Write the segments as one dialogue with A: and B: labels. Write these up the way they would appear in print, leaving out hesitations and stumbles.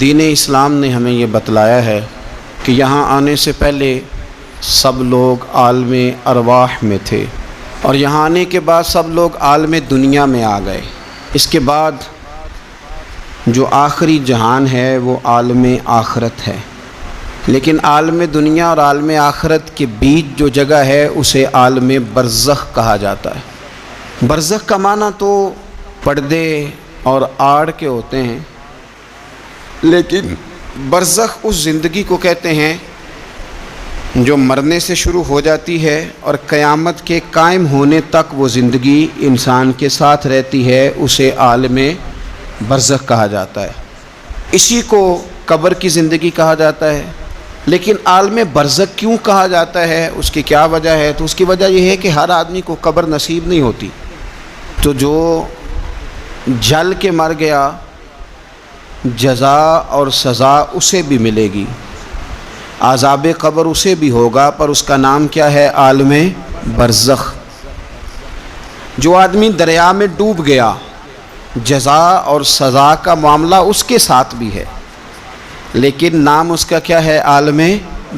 A: دین اسلام نے ہمیں یہ بتلایا ہے کہ یہاں آنے سے پہلے سب لوگ عالم ارواح میں تھے، اور یہاں آنے کے بعد سب لوگ عالم دنیا میں آ گئے۔ اس کے بعد جو آخری جہان ہے وہ عالم آخرت ہے، لیکن عالم دنیا اور عالم آخرت کے بیچ جو جگہ ہے اسے عالم برزخ کہا جاتا ہے۔ برزخ کا معنی تو پردے اور آڑ کے ہوتے ہیں، لیکن برزخ اس زندگی کو کہتے ہیں جو مرنے سے شروع ہو جاتی ہے اور قیامت کے قائم ہونے تک وہ زندگی انسان کے ساتھ رہتی ہے، اسے عالم برزخ کہا جاتا ہے۔ اسی کو قبر کی زندگی کہا جاتا ہے۔ لیکن عالم برزخ کیوں کہا جاتا ہے، اس کی کیا وجہ ہے؟ تو اس کی وجہ یہ ہے کہ ہر آدمی کو قبر نصیب نہیں ہوتی، تو جو جل کے مر گیا جزا اور سزا اسے بھی ملے گی، عذاب قبر اسے بھی ہوگا، پر اس کا نام کیا ہے؟ عالم برزخ۔ جو آدمی دریا میں ڈوب گیا جزا اور سزا کا معاملہ اس کے ساتھ بھی ہے، لیکن نام اس کا کیا ہے؟ عالم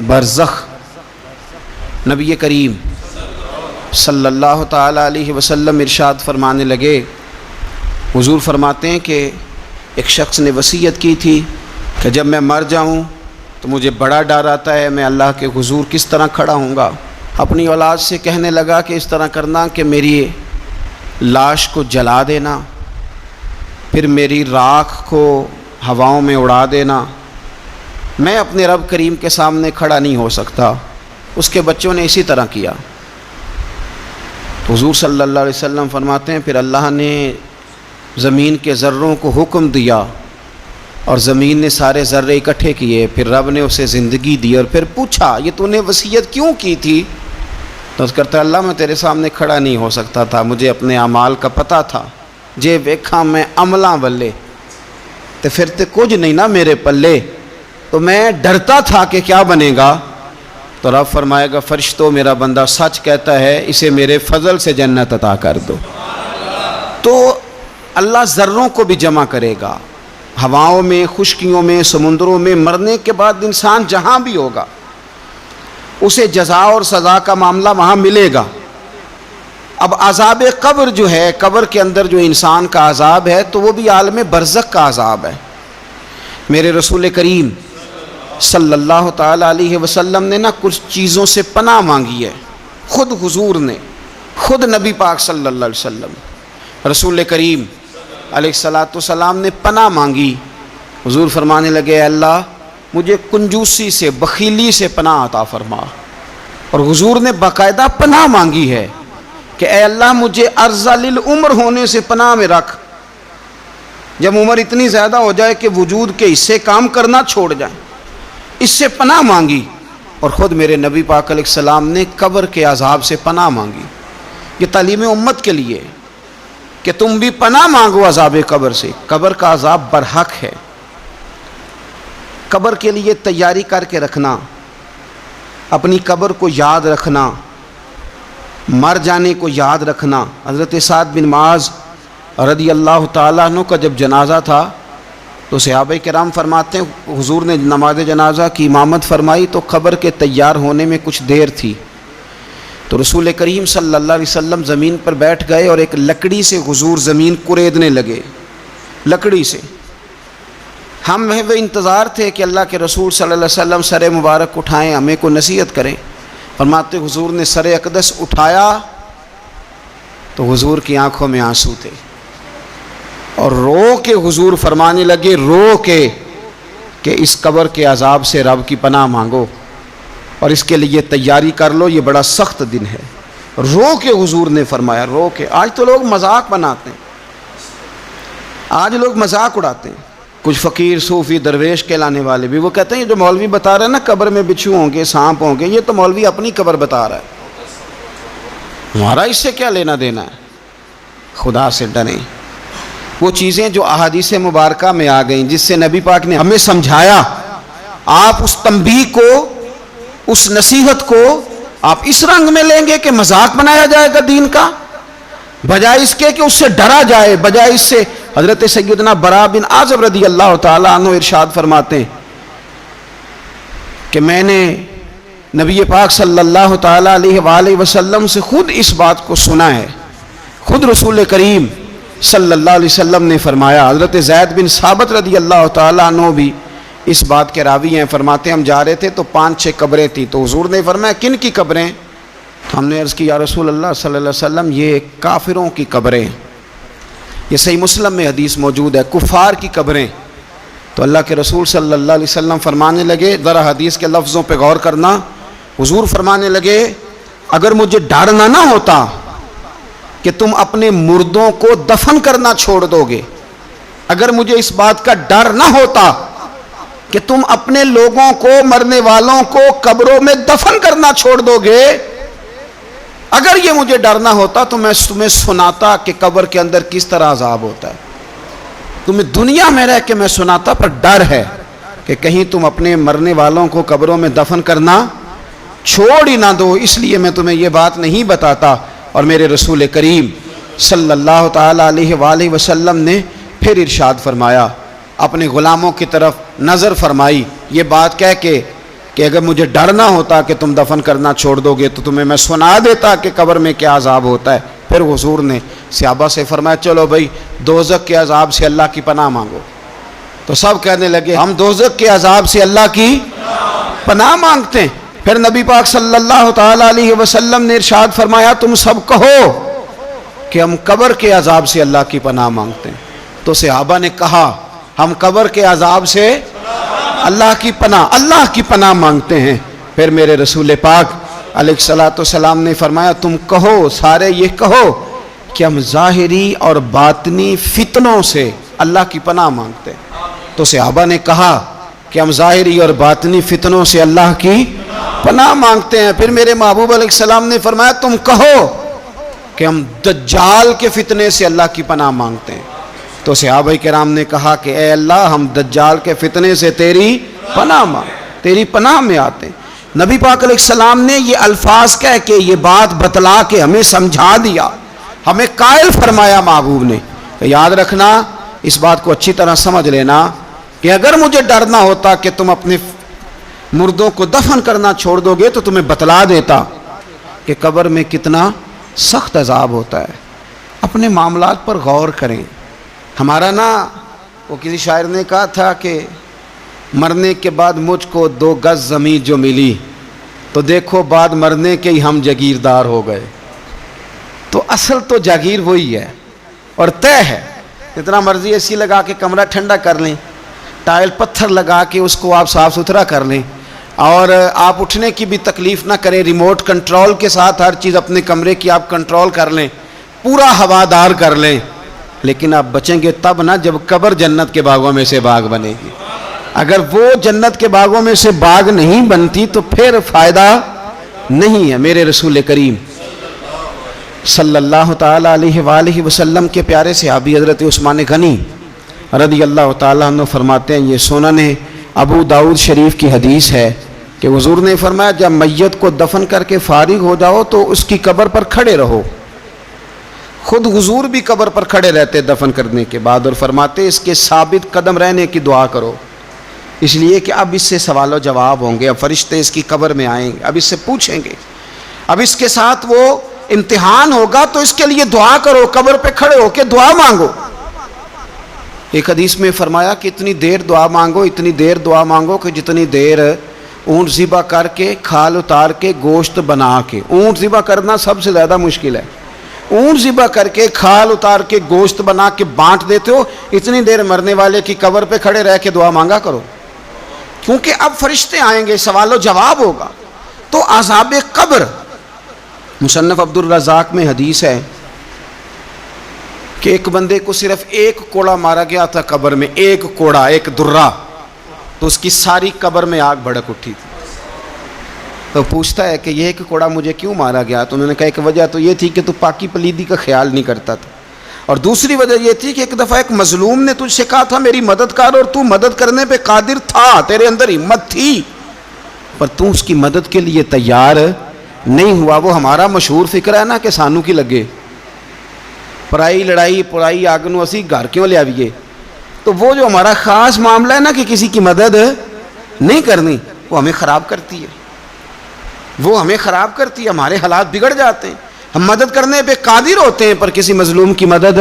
A: برزخ۔ نبی کریم صلی اللہ تعالی علیہ وسلم ارشاد فرمانے لگے، حضور فرماتے ہیں کہ ایک شخص نے وصیت کی تھی کہ جب میں مر جاؤں تو مجھے بڑا ڈر آتا ہے، میں اللہ کے حضور کس طرح کھڑا ہوں گا۔ اپنی اولاد سے کہنے لگا کہ اس طرح کرنا کہ میری لاش کو جلا دینا، پھر میری راکھ کو ہواؤں میں اڑا دینا، میں اپنے رب کریم کے سامنے کھڑا نہیں ہو سکتا۔ اس کے بچوں نے اسی طرح کیا۔ حضور صلی اللہ علیہ وسلم فرماتے ہیں پھر اللہ نے زمین کے ذروں کو حکم دیا اور زمین نے سارے ذرے اکٹھے کیے، پھر رب نے اسے زندگی دی اور پھر پوچھا یہ تو نے وصیت کیوں کی تھی؟ تو اس کرتا اللہ میں تیرے سامنے کھڑا نہیں ہو سکتا تھا، مجھے اپنے اعمال کا پتہ تھا، جے ویکھاں میں عملاں والے تو پھر تے کچھ نہیں نا میرے پلے، تو میں ڈرتا تھا کہ کیا بنے گا۔ تو رب فرمائے گا فرشتوں میرا بندہ سچ کہتا ہے، اسے میرے فضل سے جنت عطا کر دو۔ تو اللہ ذروں کو بھی جمع کرے گا، ہواؤں میں، خشکیوں میں، سمندروں میں، مرنے کے بعد انسان جہاں بھی ہوگا اسے جزا اور سزا کا معاملہ وہاں ملے گا۔ اب عذاب قبر جو ہے، قبر کے اندر جو انسان کا عذاب ہے تو وہ بھی عالم برزخ کا عذاب ہے۔ میرے رسول کریم صلی اللہ تعالی علیہ وسلم نے کچھ چیزوں سے پناہ مانگی ہے، خود حضور نے، خود نبی پاک صلی اللہ علیہ وسلم رسول کریم علیہ السلام نے پناہ مانگی۔ حضور فرمانے لگے اے اللہ مجھے کنجوسی سے، بخیلی سے پناہ عطا فرما، اور حضور نے باقاعدہ پناہ مانگی ہے کہ اے اللہ مجھے ارذل العمر ہونے سے پناہ میں رکھ، جب عمر اتنی زیادہ ہو جائے کہ وجود کے حصے کام کرنا چھوڑ جائیں، اس سے پناہ مانگی۔ اور خود میرے نبی پاک علیہ السلام نے قبر کے عذاب سے پناہ مانگی۔ یہ تعلیم امت کے لیے کہ تم بھی پناہ مانگو عذاب قبر سے۔ قبر کا عذاب برحق ہے، قبر کے لیے تیاری کر کے رکھنا، اپنی قبر کو یاد رکھنا، مر جانے کو یاد رکھنا۔ حضرت سعد بن معاذ رضی اللہ تعالیٰ عنہ کا جب جنازہ تھا تو صحابہ کرام فرماتے ہیں حضور نے نماز جنازہ کی امامت فرمائی تو قبر کے تیار ہونے میں کچھ دیر تھی، تو رسول کریم صلی اللہ علیہ وسلم زمین پر بیٹھ گئے اور ایک لکڑی سے حضور زمین کریدنے لگے، لکڑی سے۔ ہم وہ انتظار تھے کہ اللہ کے رسول صلی اللہ علیہ وسلم سر مبارک اٹھائیں، ہمیں کو نصیحت کریں۔ فرماتے حضور نے سر اقدس اٹھایا تو حضور کی آنکھوں میں آنسو تھے، اور رو کے حضور فرمانے لگے، رو کے کہ اس قبر کے عذاب سے رب کی پناہ مانگو اور اس کے لیے تیاری کر لو، یہ بڑا سخت دن ہے۔ رو کے حضور نے فرمایا، رو کے۔ آج تو لوگ مذاق بناتے ہیں، آج لوگ مذاق اڑاتے ہیں، کچھ فقیر صوفی درویش کہلانے والے بھی، وہ کہتے ہیں جو مولوی بتا رہے ہیں نا قبر میں بچھو ہوں گے، سانپ ہوں گے، یہ تو مولوی اپنی قبر بتا رہا ہے، ہمارا اس سے کیا لینا دینا ہے۔ خدا سے ڈریں۔ وہ چیزیں جو احادیث مبارکہ میں آ گئیں جس سے نبی پاک نے ہمیں سمجھایا، آپ اس تنبیہ کو، اس نصیحت کو آپ اس رنگ میں لیں گے کہ مذاق بنایا جائے گا دین کا، بجائے اس کے کہ اس سے ڈرا جائے، بجائے اس سے حضرت سیدنا برا بن عازب رضی اللہ تعالیٰ عنہ ارشاد فرماتے ہیں کہ میں نے نبی پاک صلی اللہ تعالیٰ علیہ وآلہ وسلم سے خود اس بات کو سنا ہے. خود رسول کریم صلی اللہ علیہ وسلم نے فرمایا. حضرت زید بن ثابت رضی اللہ تعالیٰ عنہ بھی اس بات کے راوی ہیں. فرماتے ہیں ہم جا رہے تھے تو 5-6 قبریں تھیں, تو حضور نے فرمایا کن کی قبریں؟ ہم نے عرض کی یا رسول اللہ صلی اللہ علیہ وسلم یہ کافروں کی قبریں. یہ صحیح مسلم میں حدیث موجود ہے, کفار کی قبریں. تو اللہ کے رسول صلی اللہ علیہ وسلم فرمانے لگے, ذرا حدیث کے لفظوں پہ غور کرنا, حضور فرمانے لگے اگر مجھے ڈر نہ ہوتا کہ تم اپنے مردوں کو دفن کرنا چھوڑ دو گے, اگر مجھے اس بات کا ڈر نہ ہوتا کہ تم اپنے لوگوں کو, مرنے والوں کو قبروں میں دفن کرنا چھوڑ دو گے, اگر یہ مجھے ڈر نہ ہوتا تو میں تمہیں سناتا کہ قبر کے اندر کس طرح عذاب ہوتا ہے. تمہیں دنیا میں رہ کے میں سناتا, پر ڈر ہے کہ کہیں تم اپنے مرنے والوں کو قبروں میں دفن کرنا چھوڑ ہی نہ دو, اس لیے میں تمہیں یہ بات نہیں بتاتا. اور میرے رسول کریم صلی اللہ تعالیٰ علیہ وآلہ وسلم نے پھر ارشاد فرمایا, اپنے غلاموں کی طرف نظر فرمائی, یہ بات کہہ کے کہ اگر مجھے ڈر نہ ہوتا کہ تم دفن کرنا چھوڑ دو گے تو تمہیں میں سنا دیتا کہ قبر میں کیا عذاب ہوتا ہے. پھر حضور نے صحابہ سے فرمایا چلو بھائی دوزخ کے عذاب سے اللہ کی پناہ مانگو. تو سب کہنے لگے ہم دوزخ کے عذاب سے اللہ کی پناہ مانگتے ہیں. پھر نبی پاک صلی اللہ تعالیٰ علیہ وسلم نے ارشاد فرمایا تم سب کہو کہ ہم قبر کے عذاب سے اللہ کی پناہ مانگتے ہیں. تو صحابہ نے کہا ہم قبر کے عذاب سے اللہ کی پناہ مانگتے ہیں. پھر میرے رسول پاک علیہ الصلوۃ والسلام نے فرمایا تم کہو, سارے یہ کہو کہ ہم ظاہری اور باطنی فتنوں سے اللہ کی پناہ مانگتے ہیں. تو صحابہ نے کہا کہ ہم ظاہری اور باطنی فتنوں سے اللہ کی پناہ مانگتے ہیں. پھر میرے محبوب علیہ السلام نے فرمایا تم کہو کہ ہم دجال کے فتنے سے اللہ کی پناہ مانگتے ہیں. تو صحابہ کرام نے کہا کہ اے اللہ ہم دجال کے فتنے سے تیری پناہ میں آتے ہیں. نبی پاک علیہ السلام نے یہ الفاظ کہہ کے یہ بات بتلا کے ہمیں سمجھا دیا, ہمیں قائل فرمایا محبوب نے کہ یاد رکھنا, اس بات کو اچھی طرح سمجھ لینا کہ اگر مجھے ڈر نہ ہوتا کہ تم اپنے مردوں کو دفن کرنا چھوڑ دو گے تو تمہیں بتلا دیتا کہ قبر میں کتنا سخت عذاب ہوتا ہے. اپنے معاملات پر غور کریں. ہمارا وہ کسی شاعر نے کہا تھا کہ مرنے کے بعد مجھ کو 2 گز زمین جو ملی تو دیکھو بعد مرنے کے ہی ہم جاگیردار ہو گئے. تو اصل تو جاگیر وہی ہے اور طے ہے. جتنا مرضی اے سی لگا کے کمرہ ٹھنڈا کر لیں, ٹائل پتھر لگا کے اس کو آپ صاف ستھرا کر لیں, اور آپ اٹھنے کی بھی تکلیف نہ کریں, ریموٹ کنٹرول کے ساتھ ہر چیز اپنے کمرے کی آپ کنٹرول کر لیں, پورا ہوادار کر لیں, لیکن آپ بچیں گے تب نہ جب قبر جنت کے باغوں میں سے باغ بنے گی. اگر وہ جنت کے باغوں میں سے باغ نہیں بنتی تو پھر فائدہ نہیں ہے. میرے رسول کریم صلی اللہ تعالیٰ علیہ وآلہ وسلم کے پیارے صحابی حضرت عثمان غنی رضی اللہ تعالیٰ عنہ فرماتے ہیں, یہ سنن ابو داؤد شریف کی حدیث ہے کہ حضور نے فرمایا جب میت کو دفن کر کے فارغ ہو جاؤ تو اس کی قبر پر کھڑے رہو. خود حضور بھی قبر پر کھڑے رہتے دفن کرنے کے بعد, اور فرماتے اس کے ثابت قدم رہنے کی دعا کرو, اس لیے کہ اب اس سے سوال و جواب ہوں گے, اب فرشتے اس کی قبر میں آئیں گے, اب اس سے پوچھیں گے, اب اس کے ساتھ وہ امتحان ہوگا, تو اس کے لیے دعا کرو, قبر پہ کھڑے ہو کے دعا مانگو. ایک حدیث میں فرمایا کہ اتنی دیر دعا مانگو کہ جتنی دیر اونٹ ذبح کر کے کھال اتار کے گوشت بنا کے, اونٹ ذبح کرنا سب سے زیادہ مشکل ہے, اونٹ ذبح کر کے کھال اتار کے گوشت بنا کے بانٹ دیتے ہو, اتنی دیر مرنے والے کی قبر پہ کھڑے رہ کے دعا مانگا کرو, کیونکہ اب فرشتے آئیں گے, سوال و جواب ہوگا. تو عذاب قبر, مصنف عبد الرزاق میں حدیث ہے کہ ایک بندے کو صرف 1 کوڑا مارا گیا تھا قبر میں, 1 کوڑا, 1 درہ, تو اس کی ساری قبر میں آگ بھڑک اٹھی تھی. تو پوچھتا ہے کہ یہ 1 کوڑا مجھے کیوں مارا گیا؟ تو انہوں نے کہا ایک وجہ تو یہ تھی کہ تو پاکی پلیدی کا خیال نہیں کرتا تھا, اور دوسری وجہ یہ تھی کہ ایک دفعہ ایک مظلوم نے تجھ سے کہا تھا میری مدد کر, اور تو مدد کرنے پہ قادر تھا, تیرے اندر ہمت تھی, پر تو اس کی مدد کے لیے تیار نہیں ہوا. وہ ہمارا مشہور فکر ہے نا کہ سانو کی لگے, پرائی لڑائی پرائی آگ نو اسی گھر کیوں لے آئیے؟ تو وہ جو ہمارا خاص معاملہ ہے نا کہ کسی کی مدد نہیں کرنی، وہ ہمیں خراب کرتی ہے، وہ ہمیں خراب کرتی ہے، ہمارے حالات بگڑ جاتے ہیں۔ ہم مدد کرنے پہ قادر ہوتے ہیں پر کسی مظلوم کی مدد،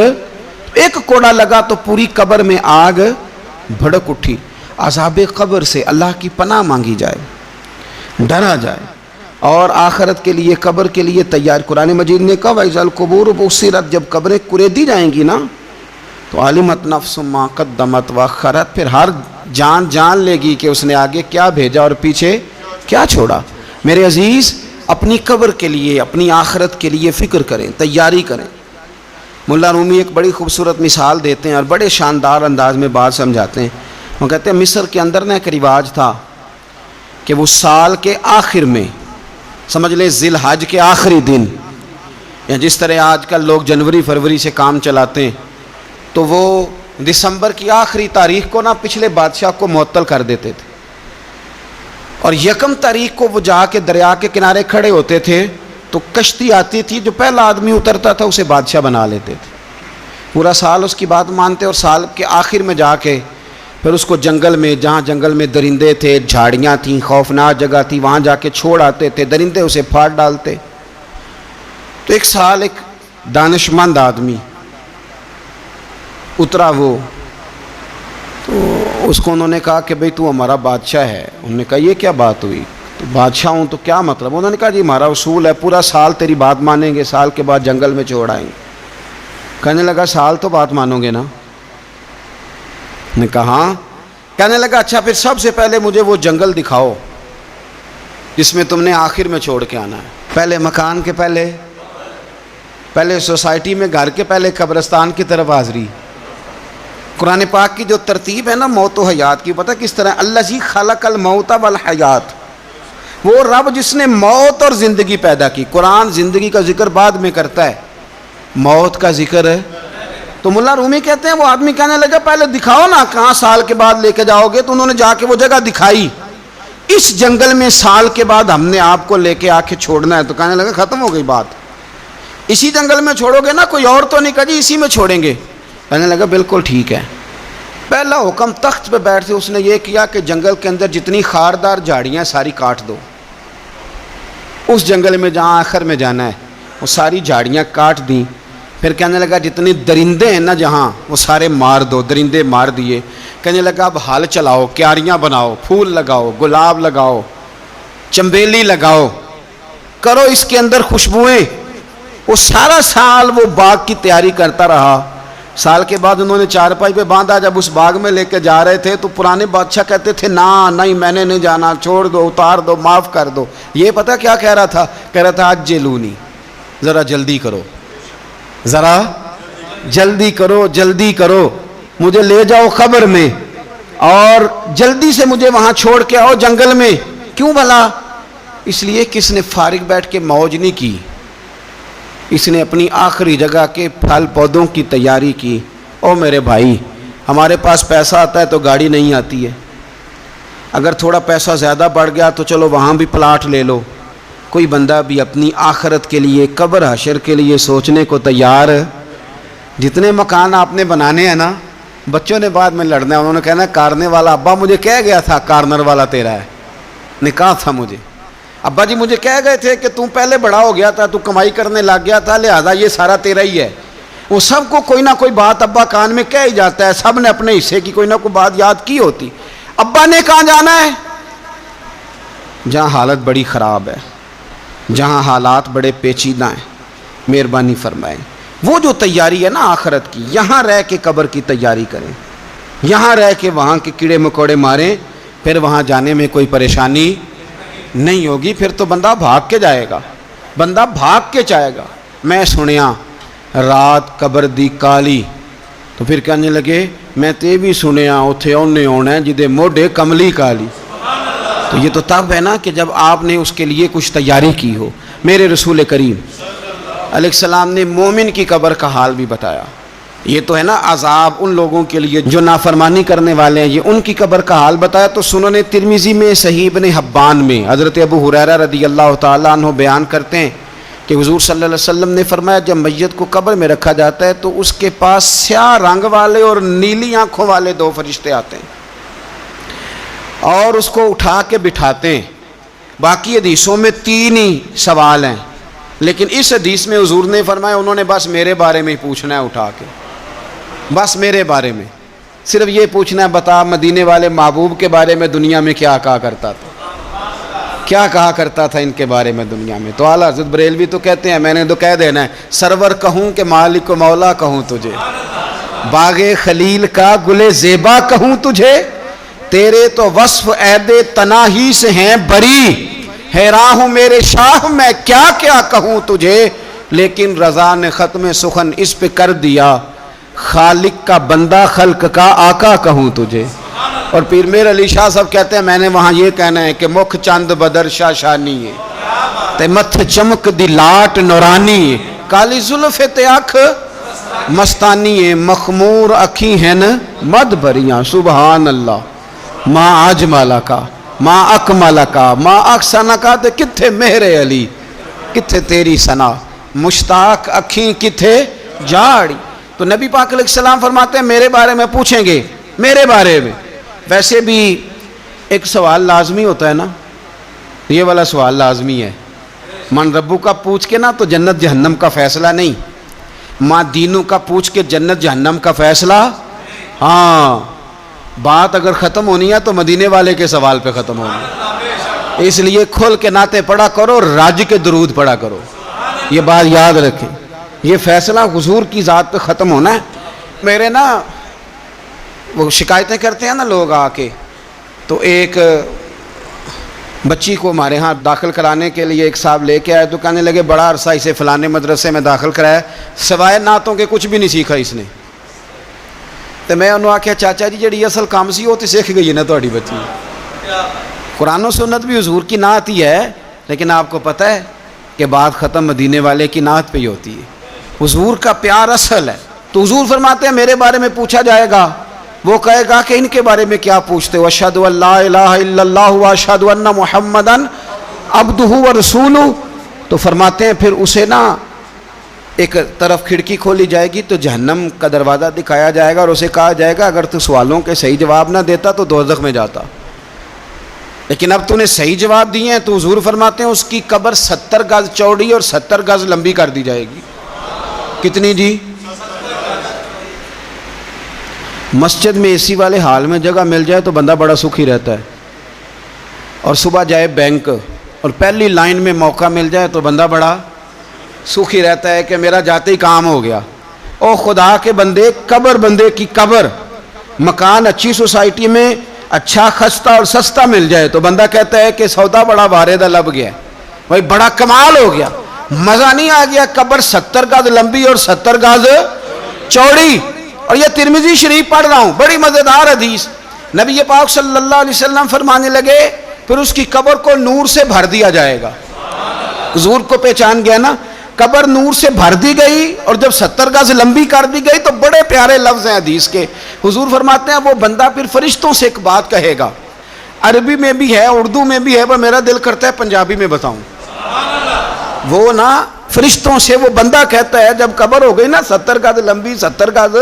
A: ایک کوڑا لگا تو پوری قبر میں آگ بھڑک اٹھی۔ عذاب قبر سے اللہ کی پناہ مانگی جائے، ڈرا جائے، اور آخرت کے لیے قبر کے لیے تیار۔ قرآن مجید نے کہا وَإِذَا الْقُبُورُ بُعْثِرَتْ، جب قبریں کریدی جائیں گی نا تو عَلِمَتْ نَفْسٌ مَا قَدَّمَتْ وَأَخَّرَتْ، پھر ہر جان لے گی کہ اس نے آگے کیا بھیجا اور پیچھے کیا چھوڑا۔ میرے عزیز، اپنی قبر کے لیے، اپنی آخرت کے لیے فکر کریں، تیاری کریں۔ مولا رومی ایک بڑی خوبصورت مثال دیتے ہیں اور بڑے شاندار انداز میں بات سمجھاتے ہیں۔ وہ کہتے ہیں مصر کے اندر نا ایک رواج تھا کہ وہ سال کے آخر میں، سمجھ لیں ذی الحج کے آخری دن، یا جس طرح آج کل لوگ جنوری فروری سے کام چلاتے ہیں، تو وہ دسمبر کی آخری تاریخ کو نا پچھلے بادشاہ کو معطل کر دیتے تھے، اور یکم تاریخ کو وہ جا کے دریا کے کنارے کھڑے ہوتے تھے تو کشتی آتی تھی، جو پہلا آدمی اترتا تھا اسے بادشاہ بنا لیتے تھے۔ پورا سال اس کی بات مانتے، اور سال کے آخر میں جا کے پھر اس کو جنگل میں، جہاں جنگل میں درندے تھے، جھاڑیاں تھیں، خوفناک جگہ تھی، وہاں جا کے چھوڑ آتے تھے، درندے اسے پھاڑ ڈالتے۔ تو ایک سال ایک دانشمند آدمی اترا، وہ تو اس کو انہوں نے کہا کہ بھئی تو ہمارا بادشاہ ہے۔ انہوں نے کہا یہ کیا بات ہوئی؟ تو بادشاہ ہوں تو کیا مطلب؟ انہوں نے کہا جی ہمارا اصول ہے، پورا سال تیری بات مانیں گے، سال کے بعد جنگل میں چھوڑ آئیں گے۔ کہنے لگا سال تو بات مانو گے نا؟ نے کہا ہاں۔ کہنے لگا اچھا پھر سب سے پہلے مجھے وہ جنگل دکھاؤ جس میں تم نے آخر میں چھوڑ کے آنا ہے۔ پہلے مکان کے پہلے سوسائٹی میں گھر کے پہلے قبرستان کی طرف حاضری۔ قرآن پاک کی جو ترتیب ہے نا موت و حیات کی، پتہ کس طرح؟ الذی خلق الموت والحیات، وہ رب جس نے موت اور زندگی پیدا کی۔ قرآن زندگی کا ذکر بعد میں کرتا ہے، موت کا ذکر ہے۔ تو مولا رومی کہتے ہیں وہ آدمی کہنے لگا پہلے دکھاؤ نا کہاں سال کے بعد لے کے جاؤ گے؟ تو انہوں نے جا کے وہ جگہ دکھائی، اس جنگل میں سال کے بعد ہم نے آپ کو لے کے آ کے چھوڑنا ہے۔ تو کہنے لگا ختم ہو گئی بات، اسی جنگل میں چھوڑو گے نا؟ کوئی اور تو نہیں؟ کہا جی اسی میں چھوڑیں گے۔ کہنے لگا بالکل ٹھیک ہے۔ پہلا حکم تخت پہ بیٹھ کے اس نے یہ کیا کہ جنگل کے اندر جتنی خاردار جھاڑیاں ساری کاٹ دو، اس جنگل میں جہاں آخر میں جانا ہے وہ ساری جھاڑیاں کاٹ دیں۔ پھر کہنے لگا جتنے درندے ہیں نا جہاں وہ سارے مار دو، درندے مار دیے۔ کہنے لگا اب حل چلاؤ، کیاریاں بناؤ، پھول لگاؤ، گلاب لگاؤ، چنبیلی لگاؤ، کرو اس کے اندر خوشبوئیں۔ وہ سارا سال وہ باغ کی تیاری کرتا رہا۔ سال کے بعد انہوں نے چارپائی پہ باندھا، جب اس باغ میں لے کے جا رہے تھے تو پرانے بادشاہ کہتے تھے نا نہیں میں نے نہیں جانا، چھوڑ دو، اتار دو، معاف کر دو۔ یہ پتہ کیا کہہ رہا تھا؟ کہہ رہا تھا عجلونی، ذرا جلدی کرو، ذرا جلدی کرو، جلدی کرو، مجھے لے جاؤ قبر میں اور جلدی سے مجھے وہاں چھوڑ کے آؤ جنگل میں۔ کیوں بھلا؟ اس لیے کہ اس نے فارغ بیٹھ کے موج نہیں کی، اس نے اپنی آخری جگہ کے پھل پودوں کی تیاری کی۔ او میرے بھائی، ہمارے پاس پیسہ آتا ہے تو گاڑی نہیں آتی ہے، اگر تھوڑا پیسہ زیادہ بڑھ گیا تو چلو وہاں بھی پلاٹ لے لو۔ کوئی بندہ بھی اپنی آخرت کے لیے، قبر حشر کے لیے سوچنے کو تیار ہے؟ جتنے مکان آپ نے بنانے ہیں نا، بچوں نے بعد میں لڑنا ہے، انہوں نے کہنا کارنے والا ابا مجھے کہہ گیا تھا کارنر والا تیرا ہے، نے کہا تھا مجھے ابا جی، مجھے کہہ گئے تھے کہ تم پہلے بڑا ہو گیا تھا، تو کمائی کرنے لگ گیا تھا، لہذا یہ سارا تیرا ہی ہے۔ وہ سب کو کوئی نہ کوئی بات ابا کان میں کہہ ہی جاتا ہے، سب نے اپنے حصے کی کوئی نہ کوئی بات یاد کی ہوتی۔ ابا نے کہاں جانا ہے؟ جہاں حالت بڑی خراب ہے، جہاں حالات بڑے پیچیدہ ہیں، مہربانی فرمائیں وہ جو تیاری ہے نا آخرت کی، یہاں رہ کے قبر کی تیاری کریں، یہاں رہ کے وہاں کے کیڑے مکوڑے ماریں، پھر وہاں جانے میں کوئی پریشانی نہیں ہوگی۔ پھر تو بندہ بھاگ کے جائے گا، بندہ بھاگ کے جائے گا۔ میں سنیا رات قبر دی کالی، تو پھر کہنے لگے میں تے بھی سنیا اتھے اونے ہونا ہے جدے موڈے کملی کالی۔ تو یہ تو تب ہے نا کہ جب آپ نے اس کے لیے کچھ تیاری کی ہو۔ میرے رسول کریم علیہ السلام نے مومن کی قبر کا حال بھی بتایا۔ یہ تو ہے نا عذاب ان لوگوں کے لیے جو نافرمانی کرنے والے ہیں، یہ ان کی قبر کا حال بتایا۔ تو سنن ترمذی میں، صحیح ابن حبان میں حضرت ابو ہریرہ رضی اللہ تعالیٰ عنہ بیان کرتے ہیں کہ حضور صلی اللہ علیہ وسلم نے فرمایا جب میت کو قبر میں رکھا جاتا ہے تو اس کے پاس سیاہ رنگ والے اور نیلی آنکھوں والے 2 فرشتے آتے ہیں اور اس کو اٹھا کے بٹھاتے ہیں. باقی حدیثوں میں 3 ہی سوال ہیں، لیکن اس حدیث میں حضور نے فرمایا انہوں نے بس میرے بارے میں ہی پوچھنا ہے اٹھا کے، بس میرے بارے میں صرف یہ پوچھنا ہے بتا مدینے والے محبوب کے بارے میں دنیا میں کیا کہا کرتا تھا، کیا کہا کرتا تھا ان کے بارے میں دنیا میں. تو اعلیٰ حضرت بریلوی تو کہتے ہیں میں نے تو کہہ دینا ہے سرور کہوں کہ مالک و مولا کہوں تجھے، باغ خلیل کا گل زیبا کہوں تجھے، تیرے تو وصف عید تناہی سے ہیں بری، حیران ہوں میرے شاہ میں کیا کیا کہوں تجھے، لیکن رضا نے ختم سخن اس پہ کر دیا، خالق کا بندہ خلق کا آقا کہوں تجھے. اور پیر میر علی شاہ صاحب کہتے ہیں میں نے وہاں یہ کہنا ہے کہ مکھ چند بدر شاہ شانی ہے تے متھ چمک دی لاٹ نورانی ہے، کالی زلف تے اکھ مستانی ہے، مخمور اکھی ہیں مد بریاں. سبحان اللہ. ما اجمالا کا ما اکمالا کا ما اکسانا کا تے کتھے مہر علی کتھے تیری ثنا، مشتاق اکھیں کتھے جاڑی. تو نبی پاک علیہ السلام فرماتے ہیں میرے بارے میں پوچھیں گے، میرے بارے میں. ویسے بھی ایک سوال لازمی ہوتا ہے نا، یہ والا سوال لازمی ہے. من ربو کا پوچھ کے نا تو جنت جہنم کا فیصلہ نہیں، ماں دینوں کا پوچھ کے جنت جہنم کا فیصلہ. ہاں بات اگر ختم ہونی ہے تو مدینے والے کے سوال پہ ختم ہونی ہے، اس لیے کھول کے نعتیں پڑھا کرو، راج کے درود پڑھا کرو. یہ بات یاد رکھیں، یہ فیصلہ حضور کی ذات پہ ختم ہونا ہے. میرے نا وہ شکایتیں کرتے ہیں نا لوگ آ کے، تو ایک بچی کو ہمارے ہاں داخل کرانے کے لیے ایک صاحب لے کے آئے تو کہنے لگے بڑا عرصہ اسے فلانے مدرسے میں داخل کرایا، سوائے نعتوں کے کچھ بھی نہیں سیکھا اس نے. تو میں انہوں نے آکھیا چاچا جی جڑی اصل کام سی وہ تو سیکھ گئی ہے نا تہاڈی بچی. قرآن و سنت بھی حضور کی نعت ہی ہے، لیکن آپ کو پتہ ہے کہ بات ختم مدینے والے کی نعت پہ ہی ہوتی ہے. حضور کا پیار اصل ہے. تو حضور فرماتے ہیں میرے بارے میں پوچھا جائے گا، وہ کہے گا کہ ان کے بارے میں کیا پوچھتے ہو، اشہد ان لا الہ الا اللہ واشہد ان محمدن عبدہ ورسولہ. تو فرماتے ہیں پھر اسے نا ایک طرف کھڑکی کھولی جائے گی تو جہنم کا دروازہ دکھایا جائے گا اور اسے کہا جائے گا اگر تو سوالوں کے صحیح جواب نہ دیتا تو دوزخ میں جاتا، لیکن اب تو نے صحیح جواب دیے ہیں. تو حضور فرماتے ہیں اس کی قبر 70 گز چوڑی اور 70 گز لمبی کر دی جائے گی. کتنی جی؟ مسجد میں اے سی والے حال میں جگہ مل جائے تو بندہ بڑا سکھی رہتا ہے، اور صبح جائے بینک اور پہلی لائن میں موقع مل جائے تو بندہ بڑا سکھی رہتا ہے کہ میرا جاتے ہی کام ہو گیا. او خدا کے بندے، قبر بندے کی قبر، مکان اچھی سوسائٹی میں اچھا خستہ اور سستا مل جائے تو بندہ کہتا ہے کہ سودا بڑا واردہ لب گیا، بھائی بڑا کمال ہو گیا، مزہ نہیں آ گیا. قبر 70 گز لمبی اور 70 گز چوڑی. اور یہ ترمذی شریف پڑھ رہا ہوں، بڑی مزیدار حدیث. نبی پاک صلی اللہ علیہ وسلم فرمانے لگے پھر اس کی قبر کو نور سے بھر دیا جائے گا. حضور کو پہچان گیا نا، قبر نور سے بھر دی گئی اور جب 70 گز لمبی کر دی گئی تو بڑے پیارے لفظ ہیں حدیث کے. حضور فرماتے ہیں وہ بندہ پھر فرشتوں سے ایک بات کہے گا، عربی میں بھی ہے اردو میں بھی ہے، پر میرا دل کرتا ہے پنجابی میں بتاؤں. وہ نا فرشتوں سے وہ بندہ کہتا ہے جب قبر ہو گئی نا 70 گز لمبی 70 گز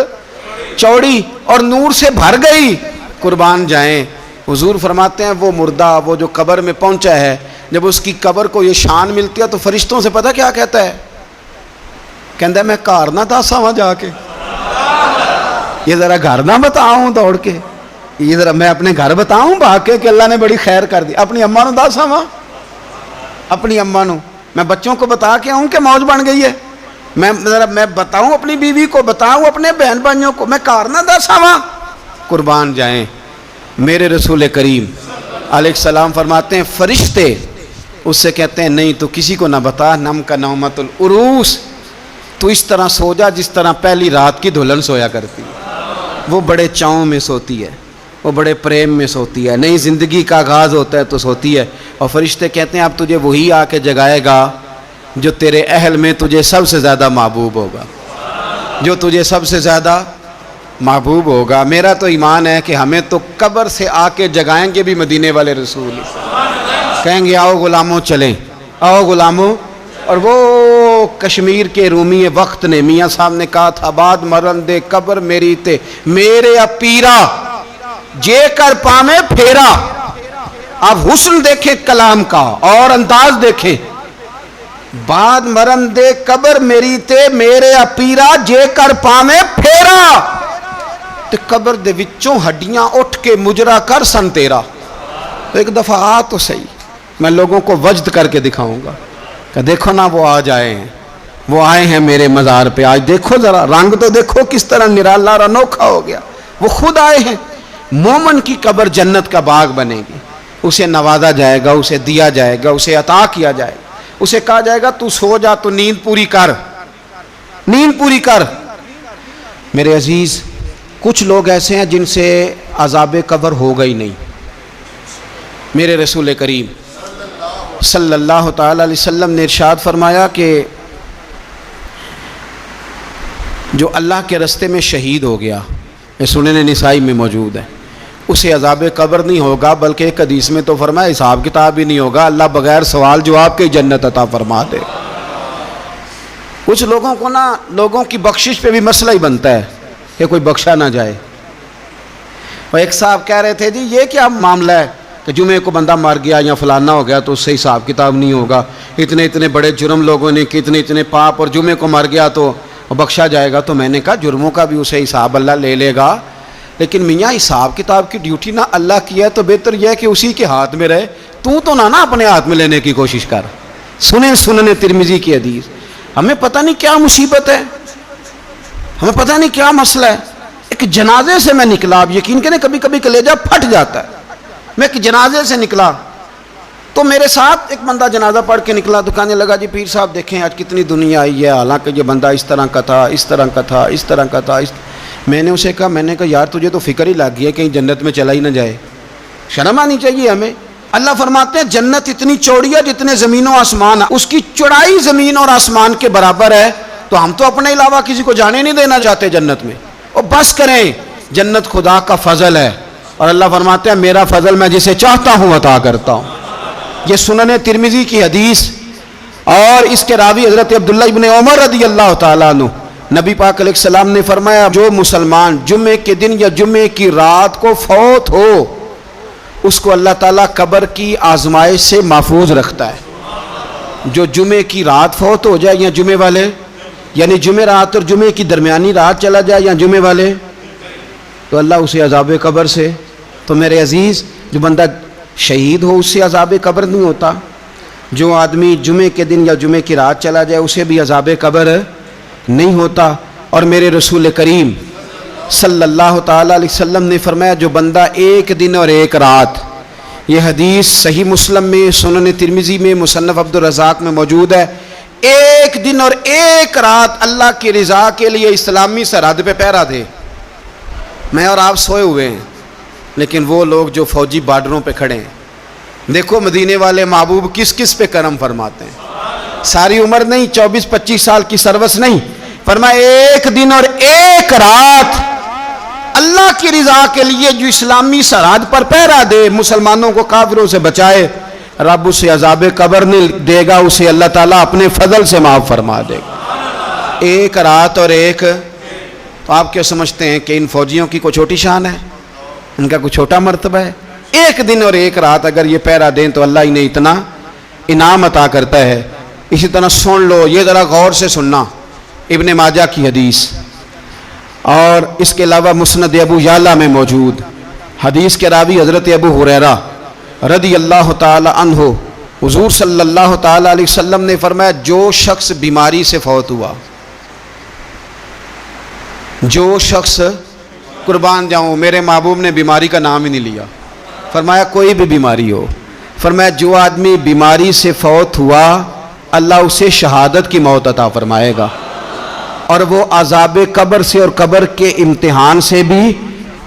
A: چوڑی اور نور سے بھر گئی، قربان جائیں. حضور فرماتے ہیں وہ مردہ وہ جو قبر میں پہنچا ہے، جب اس کی قبر کو یہ شان ملتی ہے تو فرشتوں سے پتہ کیا کہتا ہے؟ کہتا ہے میں گھر نہ دسا وہاں جا کے، یہ ذرا گھر نہ بتاؤں دوڑ کے، یہ ذرا میں اپنے گھر بتاؤں بھاگ کے کہ اللہ نے بڑی خیر کر دی. اپنی اماں نو دسا وہاں، اپنی اماں نو میں بچوں کو بتا کے آؤں کہ موج بن گئی ہے، میں بتاؤں اپنی بیوی کو، بتاؤں اپنے بہن بھائیوں کو، میں کار نہ دسا وہاں. قربان جائیں. میرے رسول کریم علیہ السلام فرماتے ہیں فرشتے اس سے کہتے ہیں نہیں تو کسی کو نہ بتا، نم کا نومت العروس، تو اس طرح سو جا جس طرح پہلی رات کی دلہن سویا کرتی. وہ بڑے چاؤں میں سوتی ہے، وہ بڑے پریم میں سوتی ہے، نئی زندگی کا آغاز ہوتا ہے تو سوتی ہے. اور فرشتے کہتے ہیں اب تجھے وہی آ کے جگائے گا جو تیرے اہل میں تجھے سب سے زیادہ محبوب ہوگا، جو تجھے سب سے زیادہ محبوب ہوگا. میرا تو ایمان ہے کہ ہمیں تو قبر سے آ کے جگائیں گے بھی مدینے والے رسول، کہیں گے آؤ غلاموں چلیں، آؤ غلاموں اور وہ کشمیر کے رومی وقت نے میاں صاحب نے کہا تھا بعد مرن دے قبر میری تے میرے اپیرا جے کر پامے پھیرا. آپ حسن دیکھیں کلام کا اور انداز دیکھیں. بعد مرن دے قبر میری تے میرے اپیرا جے کر پامے پھیرا تے قبر دے وچوں ہڈیاں اٹھ کے مجرا کر سن تیرا. تو ایک دفعہ آ تو صحیح, میں لوگوں کو وجد کر کے دکھاؤں گا کہ دیکھو نا وہ آج آئے ہیں, وہ آئے ہیں میرے مزار پہ. آج دیکھو ذرا رنگ تو دیکھو کس طرح نرالا اور انوکھا ہو گیا. وہ خود آئے ہیں. مومن کی قبر جنت کا باغ بنے گی. اسے نوازا جائے گا, اسے دیا جائے گا, اسے عطا کیا جائے گا. اسے کہا جائے گا تو سو جا, تو نیند پوری کر, نیند پوری کر. میرے عزیز, کچھ لوگ ایسے ہیں جن سے عذاب قبر ہوگا ہی نہیں. میرے رسول کریم صلی اللہ تعالی علیہ وسلم نے ارشاد فرمایا کہ جو اللہ کے رستے میں شہید ہو گیا, یہ سنن نسائی میں موجود ہے, اسے عذاب قبر نہیں ہوگا, بلکہ ایک حدیث میں تو فرمایا حساب کتاب ہی نہیں ہوگا, اللہ بغیر سوال جواب کے جنت عطا فرما دے. کچھ لوگوں کو نا لوگوں کی بخشش پہ بھی مسئلہ ہی بنتا ہے کہ کوئی بخشا نہ جائے. اور ایک صاحب کہہ رہے تھے جی یہ کیا معاملہ ہے کہ جمعے کو بندہ مر گیا یا فلانا ہو گیا تو اس سے حساب کتاب نہیں ہوگا, اتنے اتنے بڑے جرم لوگوں نے کتنے اتنے پاپ, اور جمعے کو مر گیا تو بخشا جائے گا. تو میں نے کہا جرموں کا بھی اسے حساب اللہ لے لے گا, لیکن میاں حساب کتاب کی ڈیوٹی نہ اللہ کی ہے تو بہتر یہ ہے کہ اسی کے ہاتھ میں رہے, تو نہ اپنے ہاتھ میں لینے کی کوشش کر. سنیں سنن ترمذی کی حدیث. ہمیں پتہ نہیں کیا مصیبت ہے, ہمیں پتہ نہیں کیا مسئلہ ہے. ایک جنازے سے میں نکلا, آپ یقین کریں کبھی کبھی کلیجہ پھٹ جاتا ہے. میں ایک جنازے سے نکلا تو میرے ساتھ ایک بندہ جنازہ پڑھ کے نکلا, تو کہنے لگا جی پیر صاحب دیکھیں آج کتنی دنیا آئی ہے, حالانکہ یہ بندہ اس طرح کا تھا, اس طرح کا تھا, اس طرح کا تھا. میں نے اسے کہا یار تجھے تو فکر ہی لگ گئی ہے کہیں جنت میں چلا ہی نہ جائے. شرم آنی چاہیے ہمیں. اللہ فرماتے ہیں جنت اتنی چوڑی ہے جتنے زمین و آسمان, اس کی چوڑائی زمین اور آسمان کے برابر ہے. تو ہم تو اپنے علاوہ کسی کو جانے نہیں دینا چاہتے جنت میں. اور بس کریں, جنت خدا کا فضل ہے, اور اللہ فرماتے ہیں میرا فضل میں جسے چاہتا ہوں عطا کرتا ہوں. یہ سنن ترمذی کی حدیث, اور اس کے راوی حضرت عبداللہ ابن عمر رضی اللہ تعالیٰ عنہ. نبی پاک علیہ السلام نے فرمایا جو مسلمان جمعے کے دن یا جمعے کی رات کو فوت ہو, اس کو اللہ تعالیٰ قبر کی آزمائش سے محفوظ رکھتا ہے. جو جمعے کی رات فوت ہو جائے یا جمعے والے, یعنی جمعے رات اور جمعے کی درمیانی رات چلا جائے یا جمعے والے, تو اللہ اسے عذاب قبر سے. تو میرے عزیز, جو بندہ شہید ہو اس سے عذاب قبر نہیں ہوتا. جو آدمی جمعے کے دن یا جمعے کی رات چلا جائے اسے بھی عذاب قبر نہیں ہوتا. اور میرے رسول کریم صلی اللہ تعالیٰ علیہ وسلم نے فرمایا جو بندہ ایک دن اور ایک رات, یہ حدیث صحیح مسلم میں, سنن ترمذی میں, مصنف عبد الرزاق میں موجود ہے, ایک دن اور ایک رات اللہ کی رضا کے لیے اسلامی سرحد پہ پہرا دے. میں اور آپ سوئے ہوئے ہیں, لیکن وہ لوگ جو فوجی بارڈروں پہ کھڑے ہیں, دیکھو مدینے والے محبوب کس کس پہ کرم فرماتے ہیں. ساری عمر نہیں, 24-25 سال کی سروس نہیں, فرمایا ایک دن اور ایک رات اللہ کی رضا کے لیے جو اسلامی سرحد پر پہرا دے, مسلمانوں کو کافروں سے بچائے, رب اسے عذاب قبر نہیں دے گا, اسے اللہ تعالیٰ اپنے فضل سے معاف فرما دے گا. ایک رات اور ایک. تو آپ کیا سمجھتے ہیں کہ ان فوجیوں کی کوئی چھوٹی شان ہے, ان کا کوئی چھوٹا مرتبہ ہے؟ ایک دن اور ایک رات اگر یہ پہرا دیں تو اللہ انہیں اتنا انعام عطا کرتا ہے. اسی طرح سن لو, یہ ذرا غور سے سننا, ابن ماجہ کی حدیث, اور اس کے علاوہ مسند ابو یعلا میں موجود حدیث کے راوی حضرت ابو ہریرہ رضی اللہ تعالی عنہ, حضور صلی اللہ تعالی علیہ وسلم نے فرمایا جو شخص بیماری سے فوت ہوا, جو شخص, قربان جاؤں میرے محبوب نے بیماری کا نام ہی نہیں لیا, فرمایا کوئی بھی بیماری ہو, فرمایا جو آدمی بیماری سے فوت ہوا اللہ اسے شہادت کی موت عطا فرمائے گا, اور وہ عذاب قبر سے اور قبر کے امتحان سے بھی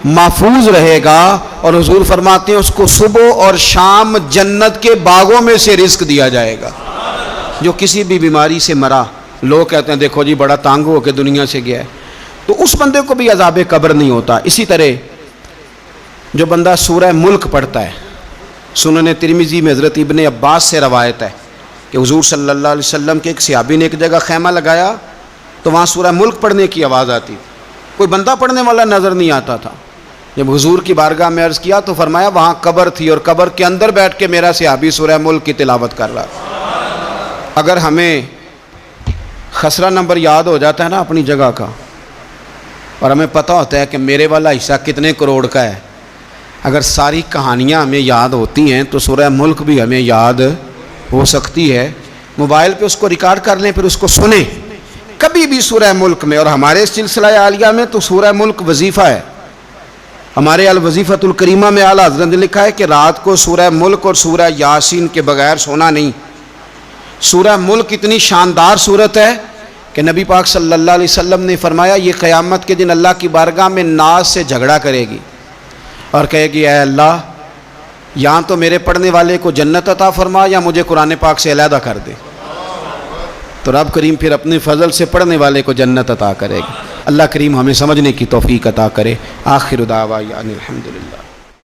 A: محفوظ رہے گا. اور حضور فرماتے ہیں اس کو صبح اور شام جنت کے باغوں میں سے رزق دیا جائے گا. جو کسی بھی بیماری سے مرا, لوگ کہتے ہیں دیکھو جی بڑا تانگ ہو کے دنیا سے گیا ہے, تو اس بندے کو بھی عذاب قبر نہیں ہوتا. اسی طرح جو بندہ سورہ ملک پڑھتا ہے, سنن ترمذی میں حضرت ابن عباس سے روایت ہے, کہ حضور صلی اللہ علیہ وسلم کے ایک صحابی نے ایک جگہ خیمہ لگایا تو وہاں سورہ ملک پڑھنے کی آواز آتی تھی، کوئی بندہ پڑھنے والا نظر نہیں آتا تھا۔ جب حضور کی بارگاہ میں عرض کیا تو فرمایا وہاں قبر تھی اور قبر کے اندر بیٹھ کے میرا صحابی سورہ ملک کی تلاوت کر رہا تھا۔ اگر ہمیں خسرہ نمبر یاد ہو جاتا ہے نا اپنی جگہ کا، اور ہمیں پتہ ہوتا ہے کہ میرے والا حصہ کتنے کروڑ کا ہے، اگر ساری کہانیاں ہمیں یاد ہوتی ہیں تو سورہ ملک بھی ہمیں یاد ہو سکتی ہے۔ موبائل پہ اس کو ریکارڈ کر لیں، پھر اس کو سنیں کبھی بھی سورہ ملک میں۔ اور ہمارے سلسلہ عالیہ میں تو سورہ ملک وظیفہ ہے، ہمارے الوظیفۃ الکریمہ میں اعلیٰ حضرت نے لکھا ہے کہ رات کو سورہ ملک اور سورہ یاسین کے بغیر سونا نہیں۔ سورہ ملک اتنی شاندار صورت ہے کہ نبی پاک صلی اللہ علیہ وسلم نے فرمایا یہ قیامت کے دن اللہ کی بارگاہ میں ناز سے جھگڑا کرے گی اور کہے گی اے اللہ یہاں تو میرے پڑھنے والے کو جنت عطا فرما یا مجھے قرآن پاک سے علیحدہ کر دے، تو رب کریم پھر اپنے فضل سے پڑھنے والے کو جنت عطا کرے گا۔ اللہ کریم ہمیں سمجھنے کی توفیق عطا کرے۔ آخر دعوانا الحمدللہ۔